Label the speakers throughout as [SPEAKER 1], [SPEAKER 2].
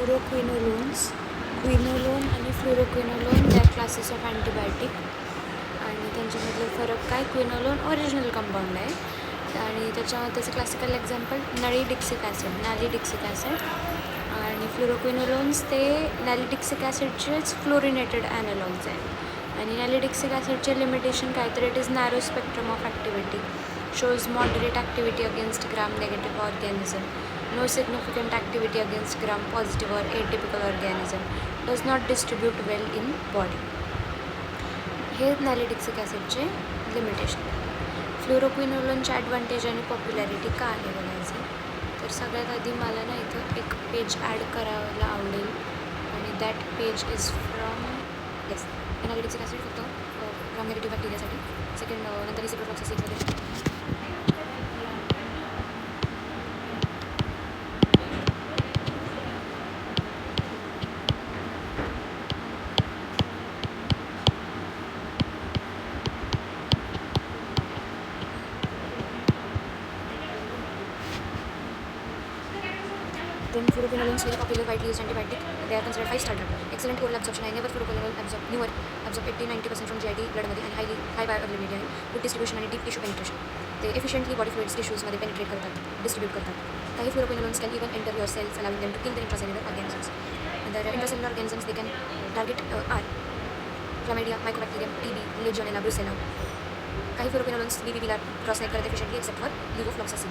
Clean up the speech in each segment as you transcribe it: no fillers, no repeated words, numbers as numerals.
[SPEAKER 1] Fluoroquinolones. Quinolone आणि fluoroquinolone त्या classes of antibiotic आणि त्यांच्यामधले फरक काय. क्विनोलोन ओरिजिनल कंपाऊंड आहे आणि त्याचं क्लासिकल एक्झाम्पल नॅलिडिक्सिक ॲसिड आणि फ्लोरोक्विनोलोन्स ते नॅलिडिक्सिक ॲसिडचेच फ्लोरिनेटेड ॲनालॉग्स आहे. आणि नॅलिडिक्सिक ॲसिडचे लिमिटेशन काय तर it is narrow spectrum of activity, shows moderate activity against gram-negative organism, no significant activity against gram-positive or atypical organism, does not distribute well in body. हे नॅलिडिक्सिक ॲसिडचे limitation. फ्लोरोक्विनोलोनचे advantage आणि popularity का आहे बघायचं तर सगळ्यात आधी मला ना इथं एक पेज ॲड करायला आवडेल आणि that page is from nalidixic acid फक्त ग्राम-नेगेटिव्ह बॅक्टेरियासाठी. सेकंड नंतर रिसिप्रोफ्लॉक्सासिसमध्ये then fluoroquinolones very popular widely used antibiotic. They are considered 5-star drug. Excellent oral absorption आहे. never fluoroquinolone absorb 80-90% from GID ब्लडमध्ये आणि हाय बायोअवेलेबिलिटी आहे. Good distribution आणि deep tissue penetration. ते efficiently body fluids टिश्यूजमध्ये penetrate करतात, distribute करतात. काही fluoroquinolones can even enter your cells allowing them to kill the intracellular organisms. The intracellular organisms they can target are Chlamydia, Mycobacterium, TB, Legionella, Brucella. काही fluoroquinolones BBB ला cross नाही करत efficiently except for लिव्होफ्लॉक्सासिन.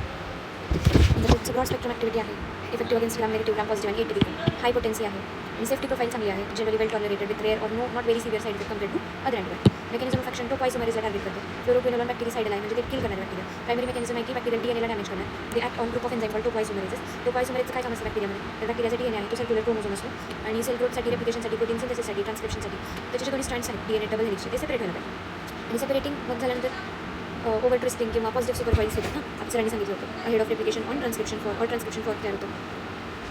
[SPEAKER 1] त्याचं broad spectrum activity आहे. Effective against ग्राम-नेगेटिव्ह, ग्राम-पॉझिटिव्ह आणि एटीपिकल. हाय potency आहे आणि safety profile चांगली आहे. Generally well tolerated with rare और not very severe side effect compared to other antibiotic. Mechanism of action टोपॉइसोमेरेजला टार्गेट करते. फ्लोरोक्विनोलोन बॅक्टेरिसाइडल आहे म्हणजे ते किल करणारे बॅक्टेरिया. प्रायमरी मेकॅनिझम आहे की बॅक्टेरियल डीएनएला डॅमेज करणार. They act on group of enzyme called topoisomerases. टोपॉइसोमेरेजचं काय काम असतं बॅक्टेरियामध्ये तर बॅक्टेरियाचा डीएनए आहे तो सर्क्युलर क्रोमोझोम असतो आणि सेल ग्रोथसाठी, रेप्लिकेशनसाठी, प्रोटीन सिंथेसिससाठी, ट्रान्सक्रिप्शनसाठी त्याचे जे दोन्ही स्ट्रँड्स आहेत डीएनए डबल हेलिक्सचे ते सेपरेट व्हायला पाहिजे. आणि सेपरेटिंग मग झाल्यानंतर ओव्हर ट्विस्टिंग किंवा पॉझिटिव्ह सुपरफाईल्स होतात ना. अप्सरांनी सांगितलं होतं ahead of replication on transcription for तयार होतं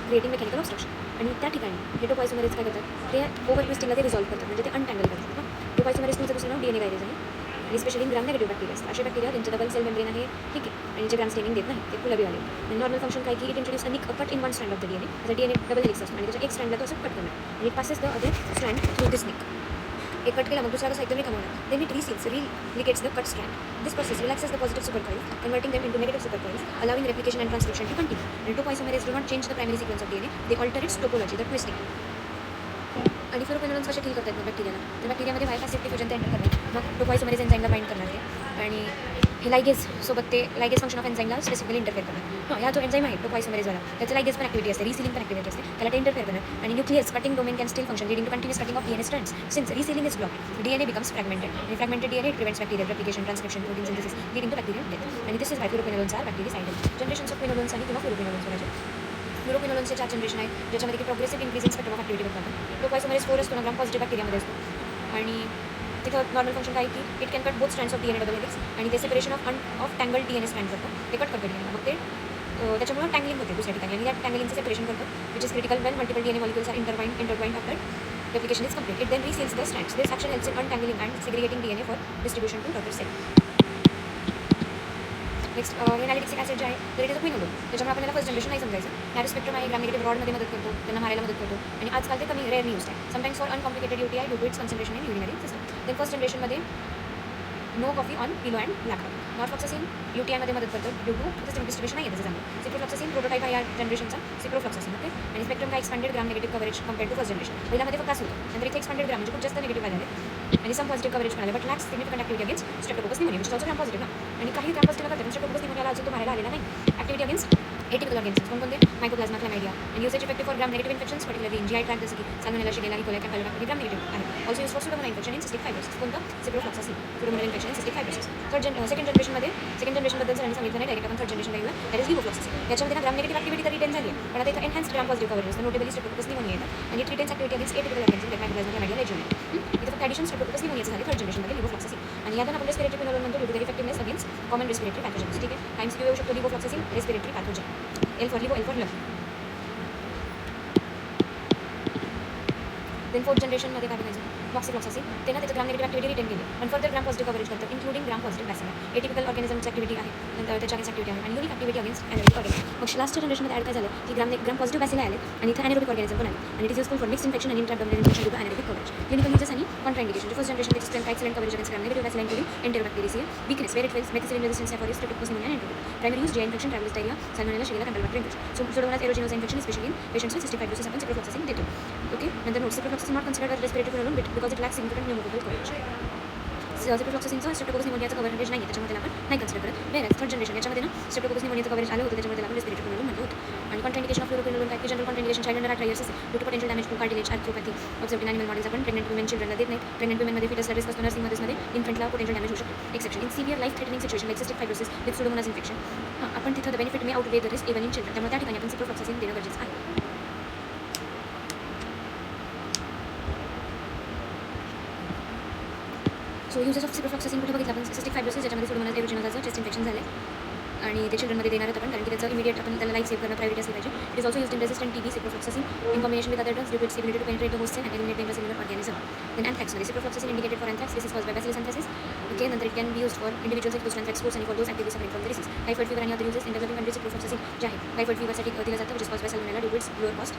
[SPEAKER 1] क्रिएटिंग मेकॅनिकल ऑब्स्ट्रक्शन. आणि त्या ठिकाणी हे टोपॉइसोमेरेज काय करतात ते ओव्हर ट्विस्टिंगला ते रिझॉल्व्ह करतात म्हणजे ते अनटँगल करतात ना. टोपॉइसोमेरेज तुमचं दुसरं नाव डीएनए गायरेज आहे आणि स्पेशली ग्राम-नेगेटिव्ह बॅक्टेरिया असतात. असे बॅक्टेरिया त्यांचे डबल सेल मेम्ब्रेन आहे ठीक आहे आणि जे ग्राम स्टेनिंग देत नाही ते गुलाबी आले. आणि नॉर्मल फंक्शन काय की it introduce a cut in one strand of the DNA. त्याचा डीएनए डबल हेलिक्स असतो आणि त्याच्या एक स्ट्रँडला तो असं कट करणार आणि it passes the other strand through this nick. एक कट केला मग दुसरा कसा एकदम थांबवणार. Then it religates the cut strand. This process relaxes the positive supercoils, converting them into negative supercoils, allowing replication and transcription to continue. And topoisomerase do not change the primary sequence of DNA, they alter its topology, the twisting. आणि fluoroquinolones कसे किल करतात मग बॅक्टेरियाला तर बॅक्टेरियामध्ये bypass safety fusion ते enter करणार. मग टोपॉइसोमेरेज एन्झाईमला bind करणार ते आणि हे लायगेज सोबत ते लायगेज फंक्शन ऑफ एन्झाईमला स्पेसिफिकली इंटरफेअर करणार. हा जो एन्झाईम आहे टोपॉइसोमेरेजवाला त्याचं लायगेज पण ॲक्टिव्हिटी असते, रिसिलिंग पण ॲक्टिव्हिटी असते, त्याला ते इंटरफेअर करणार. आणि nucleus cutting domain can still function leading to continuous cutting of DNA strands. Since resealing is blocked, DNA becomes fragmented. And fragmented DNA prevents bacterial replication, transcription, protein synthesis, leading to bacterial death. And this is why fluoroquinolones are bactericidal. Generations of quinolones आणि किंवा fluoroquinolones बनायचे. फ्लोरोक्विनोलोन्सचे 4 generation आहे ज्याच्यामध्ये की progressive increasing spectrum of activity बघतात. टोपॉइसोमेरेज 4 असतो ना ग्राम positive बॅक्टेरियामध्ये असतो आणि तिथं नॉर्मल फंक्शन काय की it can cut both strands of DNA double helix आणि ते separation of tangle DNA strand करतं ते कट करतं डीएनए. मग ते त्याच्यामुळे टँगलिंग होते दुसऱ्या ठिकाणी आणि या टँगलिंगचं सेपरेशन करतं which is critical when multiple DNA molecules are intertwined after replication is complete. It then reseals the strands. This action helps in untangling and segregating DNA for distribution to daughter cell. Next हे नॅलिडिक्सिक acid जे आहे तर it is a quinolone. त्याच्यामुळे आपण त्याला first generation नाही समजायचं. Narrow spectrum आहे, ग्राम-नेगेटिव्ह रॉडमध्ये मदत करतो, त्यांना मारायला मदत करतो आणि आजकाल ते कमी रेअरली यूज आहे. Sometimes for uncomplicated UTI due to its concentration in urinary system. Then first जनरेशनमध्ये no coffee on pillow and black. Norfloxacin UTIमध्ये मदत करतं ड्यू टू सिस्टमिक डिस्ट्रिब्युशन नाही आहे त्याचं चांगलं. सिप्रोफ्लॉक्सासिन प्रोटोटाईप आहे या जनरेशनचा सिप्रोफ्लॉक्सासिन ओके. आणि स्पेक्ट्रम काय expanded gram negative coverage compared to first generation. पहिल्यामध्ये फक्त असं होतं नंतर इथे एक्सपांडेड ग्राम म्हणजे खूप जास्त निगेटिव्ह आले आणि सम पॉझिटिव्ह कव्हरेज मिळाले but lacks significant activity against streptococcus pneumoniae which is also gram positive ना. आणि काही ग्राम पॉझिटिव्ह करतात स्ट्रेप्टोकोकस निमोनियाला अजून तो मारायला आलेला नाही. ॲक्टिव्हिटी अगेन्स्ट एटिपिकल ऑर्गॅनिझम्स कोणकोणते मायकोप्लाझ्मा, क्लॅमायडिया आणि usage effective for gram negative infections particularly in GI tract जसं की salmonella, shigella, E coli, campylobacter gram negative आहे. Also use for pseudomonas infection in cystic fibrosis कोणतं ciprofloxacin pseudomonas infection in cystic fibrosis. Second जनरेशनबद्दल सरांनी सांगितलं नाही direct आपण थर्ड जनरेशनला येऊया दॅट इज लिव्होफ्लॉक्सासिन. याच्यामध्ये ना ग्राम-नेगेटिव्ह ॲक्टिव्हिटी तर रिटेन झाली आहे पण आता इथं एनहान्स्ड ग्राम पॉझिटिव्ह कव्हरेज असतं नोटेबली स्ट्रेप्टोकोकस निमोनिया येतात आणि retains activity against atypical organisms like mycoplasma, chlamydia, legionella. इथं फक्त ॲडिशन स्ट्रेप्टोकोकस निमोनियाचं झाले थर्ड जनरेशनमध्ये लिव्होफ्लॉक्सासिन. आणि यातून आपण रेस्पिरेटरी क्विनोलोन म्हणतो due to their effectiveness against common respiratory pathogens. ठीक आहे टाइम्स येऊ शकतो levofloxacin respiratory pathogen. L for levo, L for lung. Then fourth जनरेशनमध्ये काय बघायचं मॉक्सिफ्लॉक्सासिन. त्यांना त्याचं ग्राम-नेगेटिव्ह ॲक्टिव्हिटी रिटेन केली पण फर्दर ग्राम पॉझिटिव्ह कव्हरेज करतं इन्क्लुडिंग ग्राम पॉझिटिव्ह बॅसिला. एटिपिकल ऑर्गॅनिझमची ॲक्टिव्हिटी आहे, नंतर त्याच्या अगेन्स्ट ॲक्टिव्हिटी आहे आणि युनिक ॲक्टिव्हिटी अगेन्स्ट ॲनारोबिक ऑर्गॅनिझम. मग लास्टच्या जनरेशनमध्ये ॲड काय झालं की ग्राम पॉझिटिव्ह बॅसिला आले आणि इथं ॲनारोबिक ऑर्गॅनिझम पण आले आणि it is useful for mix infection आणि intraabdominal infection due to anaerobic coverage. Clinical uses आणि कॉन्ट्रा इंडिकेशन. फर्स्ट जनरेशन त्याची strength excellent coverage against gram negative bacilli including enterobacterium. Weakness where it fails methicillin resistance for streptococcus pneumoniae and enterococcus. Primary use GI infection, travelers diarrhea, salmonella, shigella, campylobacter infection. So pseudomonas aeruginosa infection especially in patients with cystic fibrosis आपण ciprofloxacin देतो. Okay, नंतर note ciprofloxacin not considered a respiratory control because it lacks significant pneumococcal coverage. सिप्रोफ्लॉक्सासिनचं streptococcus निमोनियाचं coverage नाही आहे, त्याच्यामुळे त्याला आपण नाही कन्सिडर करत. वेअर थर्ड जनरेशन याच्यामध्ये ना स्ट्रेप्टोकोकस निमोनियाचं कव्हरेज आलं होतं, त्याच्यामुळे त्याला आपण रेस्पिरेटरी कंट्रोल म्हणलं होतं. आणि कॉन्ट्राइंडिकेशन ऑफ फ्लोरोक्विनोलोन काय की general contraindication child under 18 years असेल due to potential damage to cartilage arthropathy observed in animal models आपण प्रेग्नेंट वुमेन चिल्ड्रनला देत नाही. प्रेग्नेंट वुमेनमध्ये फिटसला रिस्क असतो, नर्सिंग मध्येमध्ये इन्फंटला पोटेन्शियल डॅमेज होऊ शकतो. Exception in severe life threatening situation like cystic fibrosis with pseudomonas infection आपण तिथं the benefit may outweigh the risk even in children, त्यामुळे त्या ठिकाणी आपण सिप्रोफ्लॉक्सासिन देणं गरजेचं आहे. सो युजेस ऑफ सिप्रोफ्लॉक्सासिन कुठे बघितलं आपण सिस्टिक फायब्रोसिस ज्याच्यामध्ये सुडोमोनास एरोजिनोसाचं चेस्ट इन्फेक्शन झाले आणि ते चिल्ड्रनमध्ये देणार होतं आपण, कारण की त्याचं इमिडिएट आपण त्याला लाईफ सेव्ह करणं प्रायोरिटी असली पाहिजे. It is also used in resistant TB ciprofloxacin in combination with other drugs due to its ability to penetrate the host cell and eliminate the intracellular organism. Then अँथ्रॅक्समध्ये ciprofloxacin indicated for anthrax. This is caused by bacillus anthracis. Okay, नंतर it can be used for individuals exposed to anthrax sports आणि for those actively suffering from the disease. Typhoid fever आणि other uses in developing countries ciprofloxacin जे आहे typhoid फीवरसाठी दिलं जातं, which is caused by salmonella due to its lower cost.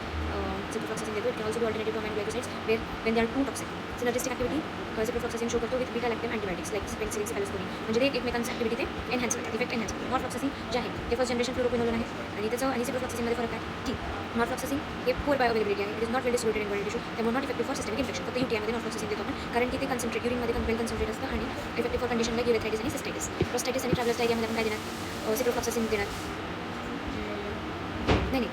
[SPEAKER 1] Ciprofloxacin देतो. It can also be alternative to aminoglycosides when they are too toxic. Synergistic activity ciprofloxacin show करतो with beta lactam antibiotics like penicillin cephalosporin, म्हणजे ते एकमेकांची activity ते enhance करतात, effect enhance करतात. Norfloxacin जे आहे ते फर्स्ट जनरेशन फ्लोरोक्विनोलोन आहे आणि त्याचं आणि सिप्रोफ्लॉक्सासिनमध्ये फरक आहे की नॉरफ्लॉक्सासिन हे पुअर बायोअवेलेबिलिटी आहे. It is not well distributed in body tissue, त्यामुळे not effective for systemic infection. फक्त UTI मध्ये नॉरफ्लॉक्सासिन देतो आपण, कारण की ते कन्सन्ट्रेट युरिनमध्ये वेल कन्सन्ट्रेट असतं आणि इफेक्टिव्ह फॉर कंडिशन लाईक युरेथ्रायटिस आणि सिस्टायटिस. प्रोस्टायटिस आणि ट्रॅव्हलर्स डायरियामध्ये आपण काय देणार सिप्रोफ्लॉक्सासिन देणार नाही.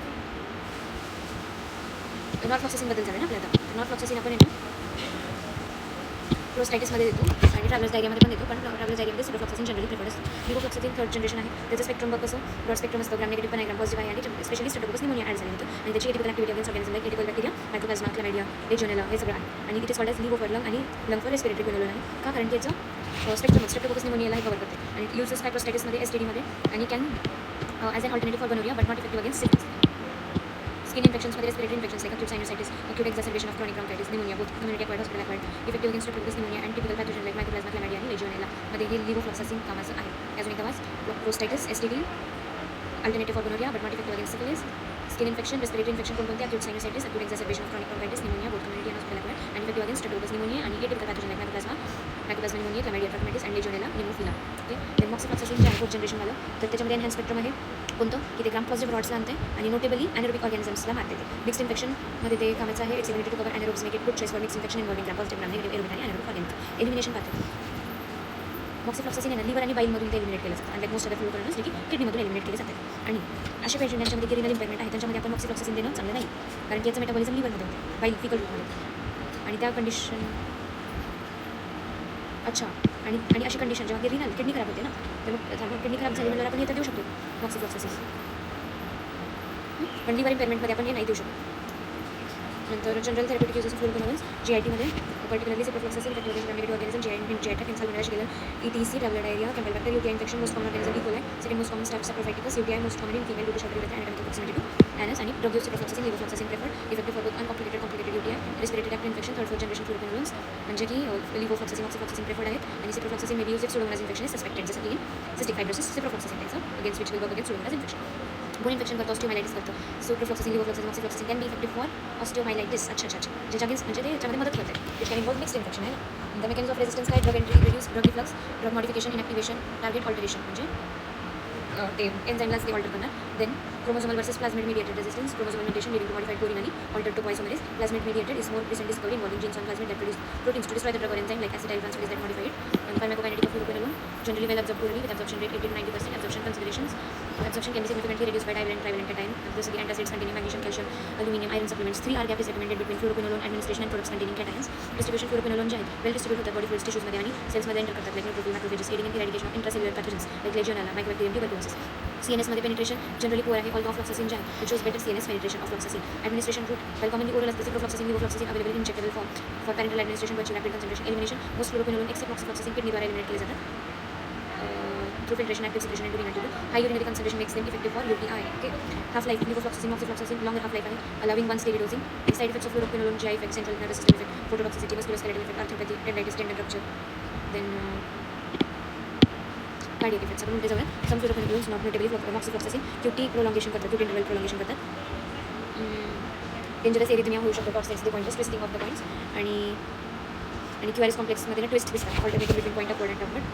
[SPEAKER 1] नॉरफ्लॉक्सासिनबद्दल झालं ना आपल्याला. नॉरफ्लॉक्सासिन आपण येतो प्रोस्टायटिसमध्ये देतो आणि ट्रॅव्हलर्स डायरियामध्ये पण देतो, पण ट्रॅव्हलर्स डायरियामध्ये सिप्रोफ्लॉक्सासिन जनरली प्रिफर्ड असतं. लिव्होफ्लॉक्सासिन थर्ड जनरेशन आहे. त्याचं स्पेक्ट्रम बघ कसं ब्रॉड स्पेक्ट्रम असतं, ग्राम नेगेटिव्ह पण आहे, ग्राम पॉझिटिव्ह आहे आणि स्पेशली स्ट्रेप्टोकोकस निमोनिया ॲड झालं होतं आणि त्याची atypical activity against organism like atypical bacteria, mycoplasma, chlamydia, legionella हे सगळं आहे. आणि it is called as levo for lung आणि लंग फॉर रेस्पिरेटरी क्विनोलोन आहे. का? कारण की याचं स्पेक्ट्रम स्ट्रेप्टोकोकस निमोनियाला कव्हर करते आणि युजेस काय प्रोस्टायटिसमध्ये STDमध्ये आणि can as an alternative for gonorrhoea but not effective against syphilis. Skin इन्फेक्शन्समध्ये respiratory infections like acute sinusitis, acute exacerbation of chronic bronchitis, pneumonia both community acquired hospital acquired, effective against streptococcus pneumoniae and typical pathogen like mycoplasma, chlamydia आणि legionella मध्ये हे लिव्होफ्लॉक्सासिन कामाचं आहे. अजून एकदा वाच prostatitis STD alternative for gonorrhoea but not effective against syphilis. Skin infection respiratory infection कोणकोणते acute sinusitis, acute exacerbation of chronic bronchitis, pneumonia both community and hospital acquired and effective against streptococcus pneumoniae आणि atypical pathogen like mycoplasma pneumoniae, chlamydia trachomatis and legionella pneumophila. Okay, then moxifloxacin जे आहे fourth generation वालं, तर त्याच्यामध्ये enhance spectrum आहे कोणतं की ते ग्राम पॉझिटिव्ह रॉड्सला आणते आणि नोटेबली ॲनारोबिक ऑर्गॅनिझम्सला मारते. ते मिक्स इन्फेक्शनमध्ये ते कामाचं आहे. Its ability to cover anaerobes make it good choice for mix infection involving gram positive, gram negative, aerobic आणि ॲनारोबिक ऑर्गॅनिझम. एलिमिनेशन पाहते मॉक्सिफ्लॉक्सासिन आहे ना लिव्हर आणि बाईलमधून ते एलिमिनेट केलं जातं आणि मोस्ट ऑफ द फ्लोरोक्विनोलोन्स जे की किडनीमधून एलिमिनेट केले जातात. आणि अशा पेशंट ज्यांच्यामध्ये की रिनल इम्पेअरमेंट आहे त्यांच्यामध्ये आपण मॉक्सिफ्लॉक्सासिन देणं चांगलं नाही, कारण की याचं मेटाबॉलिझम लिव्हरमध्ये होतं, बाईल फिकल रूटमध्ये आणि त्या कंडिशन अच्छा आणि अशी कंडिशन जेव्हा की रिनल किडनी खराब होते ना, तर मग किडनी खराब झाली म्हणल्यावर आपण हे तर देऊ शकतो मॉक्सिफ्लॉक्सासिन, पण लिव्हर इम्पेअरमेंटमध्ये आपण हे नाही देऊ शकतो. नंतर general therapeutic uses of fluoroquinolones GITमध्ये particularly ciprofloxacin effective against negative organism GI tract salmonella, shigella, ETC, traveler diarrhea, campylobacter, UTI infection, most common organism E. coli, second most common staph saprophyticus, UTI most common in female due to shorter urethra and anatomical proximity to anus आणि drug use ciprofloxacin, levofloxacin preferred, effective for both uncomplicated complicated UTI, respiratory tract infection, third fourth generation fluoroquinolones म्हणजे की levofloxacin, oxyfloxacin preferred आहेत आणि ciprofloxacin may be used if pseudomonas infection is suspected, जसं की cystic fibrosis ciprofloxacin त्याचं against which will work against pseudomonas infection. Bone infection करतं, osteomyelitis करतं. Ciprofloxacin, levofloxacin, oxifloxacin can be effective for osteomyelitis. अच्छा ज्याच्या against म्हणजे ते याच्यामध्ये मदत करते, which can involve mixed infection आहे ना. द मेकॅनिझम ऑफ रेजिस्टन्स काय drug entry, reduce drug reflux, drug modification, inactivation, target alteration म्हणजे ते एन्झाईमलाच ते ऑल्टर करणार. Then chromosomal versus plasmid mediated resistance, chromosomal mutation leading to modified core and altered topoisomerase. Plasmid mediated is more recent discovery involving genes on plasmid that produce proteins to destroy the drug or enzyme like acetyltransferase that modify it. And pharmacokinetic of fluoroquinolone generally well absorbed orally with absorption rate 80 to 90%. Absorption considerations: absorption can be significantly reduced by divalent, trivalent cation. This is the antacids containing magnesium, calcium, aluminum, iron supplements. 3R gap is recommended between fluoroquinolone administration and products containing cations. Distribution fluoroquinolone जे आहे well distributed होतात body fluids tissues मध्ये आणि cells मध्ये enter करतात like neutrophil, macrophages, aiding in eradication of intracellular pathogens like Legionella, Mycobacterium, tuberculosis. CNS मध्ये penetration generally poor आहे, although फ्लॉक्सासिन जे आहे it shows better CNS penetration of फ्लॉक्सासिन. Administration route well commonly oral असते ciprofloxacin, levofloxacin available in injectable form for parenteral administration but rapid concentration. Elimination most fluoroquinolone except moxifloxacin kidneyद्वारा eliminate केले जातात through filtration, active secretion and urine. High urinary concentration makes them effective for UTI. Okay. Half life levofloxacin, moxifloxacin longer half life allowing once daily dosing. The side effects of fluoroquinolone: GI effect, central nervous system effect, phototoxicity, musculoskeletal effect, arthropathy, tendinitis, tendon rupture. Then cardiac effects. आपण उलटे जाऊया. Some फ्लोरोफेनिक not notably moxifloxacin QT prolongation करतात, QT interval prolongation करतात. Dangerous arrhythmia होऊ शकतो, torsades de pointes, twisting of the points आणि QRS कॉम्प्लेक्समध्ये ट्विस्ट दिसतात, alternative between point of and upward.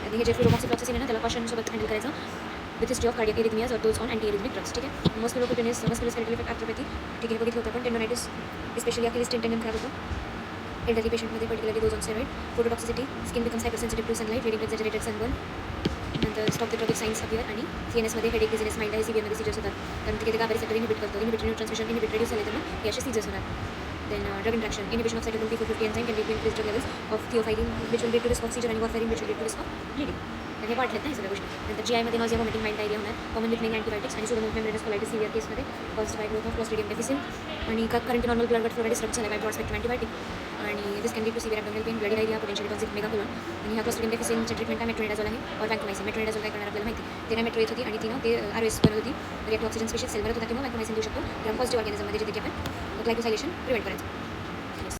[SPEAKER 1] आणि हे जे फ्लोरोमॉक्सिफ्लॉक्सासिन आहे ना, त्याला कॉशनसोबत हँडल करायचं with history of cardiac arrhythmias और those on anti arrhythmic drugs. ठीक आहे. Musculocutaneous musculoskeletal effect आर्थ्रोपॅथी. ठीक आहे, बघितलं होतं आपण. टेंडोनायटिस स्पेशली अकिलीस टेंडन खराब होतं एल्डरली पेशंटमध्ये, particularly those on steroid. Phototoxicity, skin becomes hypersensitive to sunlight, leading to exaggerated sunburn. नंतर stop the tropic signs appear. आणि CNSमध्ये हेडेक, डिझिनेस, माइल्ड आहे, सिव्हिअरमध्ये सीजर्स होतात, कारण तिथे ते गाबा रिसेप्टर इनिबिट करतो. इनिबिट ट्रान्समिशन इनिबिट रेड्यूस झाले तर मग हे असे सीजर्स होतात. Then drug interaction, inhibition of cytochrome P450 enzyme can lead to increased drug levels of theophylline, which will lead to risk of seizure, and warfarin, which will lead to risk of bleeding. तर हे वाटलेत ना हे सगळ्या गोष्टी. नंतर GI मध्ये nausea, vomiting, mild diarrhoea होणार. Common within antibiotics आणि सुडोमोनास मेम्ब्रेनस कोलायटिस सिव्हिअर केसमध्ये caused by growth of clostridium difficile. आणि current normal blood gut flow disturb झाला बाय ब्रॉड स्पेक्ट्रम अँटीबायोटिक. आणि this can lead to severe abdominal pain, bloody diarrhoea, potential toxic megacolon. आणि ह्या Clostridium डिफिसिलचे treatment काय मेट्रोनिडाझोल आहे और वॅन्कोमायसिन. मेट्रोनिडाझोल काय करणार आपल्याला माहिती. तिने मेट्रो येत होती आणि तिनं ते ROS बनवत होती, रिॲक्टिव्ह ऑक्सिजन स्पेशल सेल भरत होता, किंवा वॅन्कोमायसिन देऊ शकतो ग्राम पॉझिटिव्ह ऑर्गॅनिझममध्ये, जिथे की आपण ग्लायकोसायलेशन प्रिव्हेंट करायचं.